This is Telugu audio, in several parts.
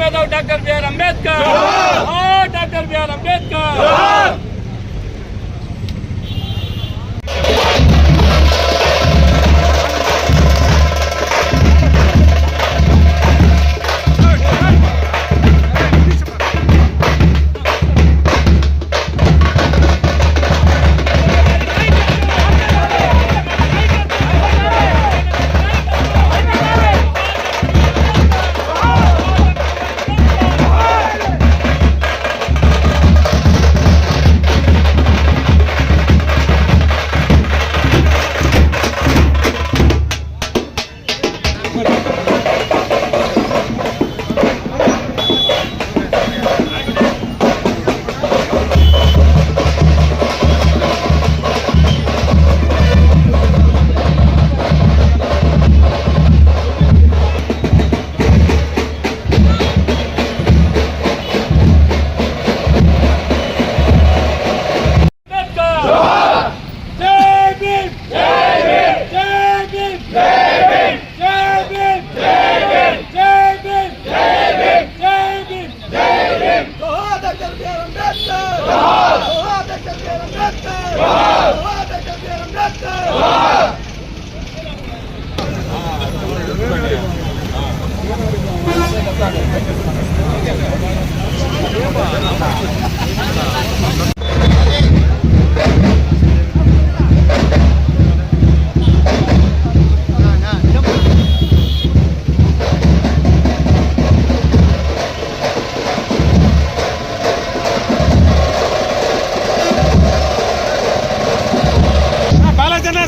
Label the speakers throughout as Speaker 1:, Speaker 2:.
Speaker 1: మేధావి doctor B R Ambedkar, doctor B R Ambedkar.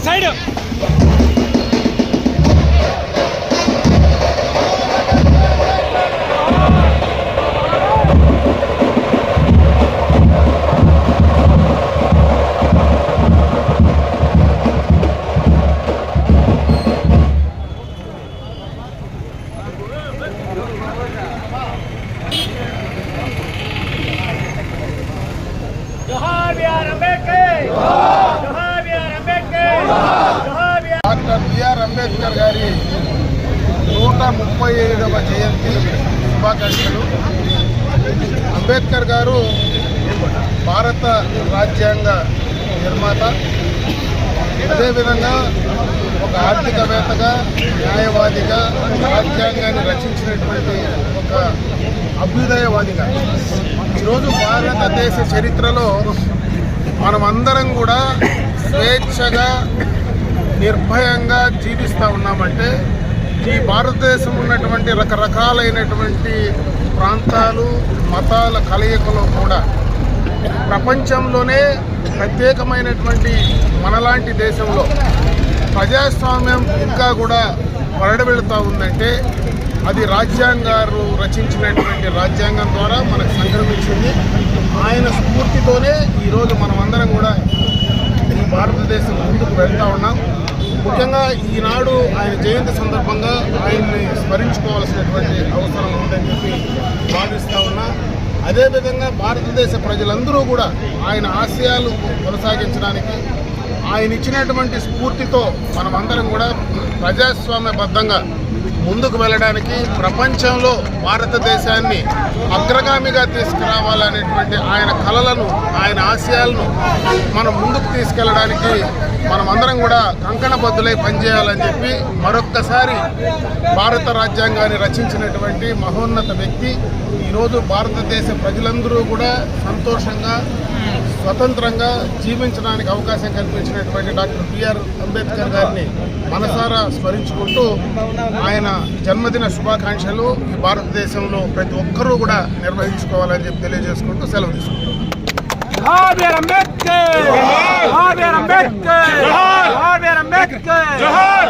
Speaker 1: సైడ్
Speaker 2: డాక్టర్ బిఆర్ అంబేద్కర్ గారి 135వ జయంతి శుభాకాంక్షలు. అంబేద్కర్ గారు భారత రాజ్యాంగ నిర్మాత, అదేవిధంగా ఒక ఆర్థికవేత్తగా, న్యాయవాదిగా, రాజ్యాంగాన్ని రచించినటువంటి ఒక అభ్యుదయవాదిగా ఈరోజు భారతదేశ చరిత్రలో మనమందరం కూడా స్వేచ్ఛగా నిర్భయంగా జీవిస్తూ ఉన్నామంటే ఈ భారతదేశం ఉన్నటువంటి రకరకాలైనటువంటి ప్రాంతాలు, మతాల కలయికలో కూడా ప్రపంచంలోనే ప్రత్యేకమైనటువంటి మనలాంటి దేశంలో ప్రజాస్వామ్యం ఇంకా కూడా వరడబెడుతూ ఉందంటే అది రాజ్యాంగారు రచించినటువంటి రాజ్యాంగం ద్వారా మనకు సంక్రమించింది. ఆయన స్ఫూర్తితోనే ఈరోజు మనమందరం కూడా ఈ భారతదేశం ముందుకు వెళ్తూ ఉన్నాం. ముఖ్యంగా ఈనాడు ఆయన జయంతి సందర్భంగా ఆయన్ని స్మరించుకోవాల్సినటువంటి అవసరం ఉందని చెప్పి భావిస్తూ ఉన్నా. అదేవిధంగా భారతదేశ ప్రజలందరూ కూడా ఆయన ఆశయాలు కొనసాగించడానికి, ఆయన ఇచ్చినటువంటి స్ఫూర్తితో మనమందరం కూడా ప్రజాస్వామ్యబద్ధంగా ముందుకు వెళ్ళడానికి, ప్రపంచంలో భారతదేశాన్ని అగ్రగామిగా తీసుకురావాలనేటువంటి ఆయన కలలను, ఆయన ఆశయాలను మనం ముందుకు తీసుకెళ్ళడానికి మనమందరం కూడా కంకణబద్దులై పనిచేయాలని చెప్పి మరొక్కసారి భారత రాజ్యాంగాన్ని రచించినటువంటి మహోన్నత వ్యక్తి ఈరోజు భారతదేశ ప్రజలందరూ కూడా సంతోషంగా, స్వతంత్రంగా జీవించడానికి అవకాశం కల్పించినటువంటి డాక్టర్ బిఆర్ అంబేద్కర్ గారిని మనసారా స్మరించుకుంటూ ఆయన జన్మదిన శుభాకాంక్షలు ఈ భారతదేశంలో ప్రతి ఒక్కరూ కూడా నిర్వహించుకోవాలని చెప్పి తెలియజేసుకుంటూ సెలవు తీసుకుంటాం.
Speaker 1: అంబేద్కర్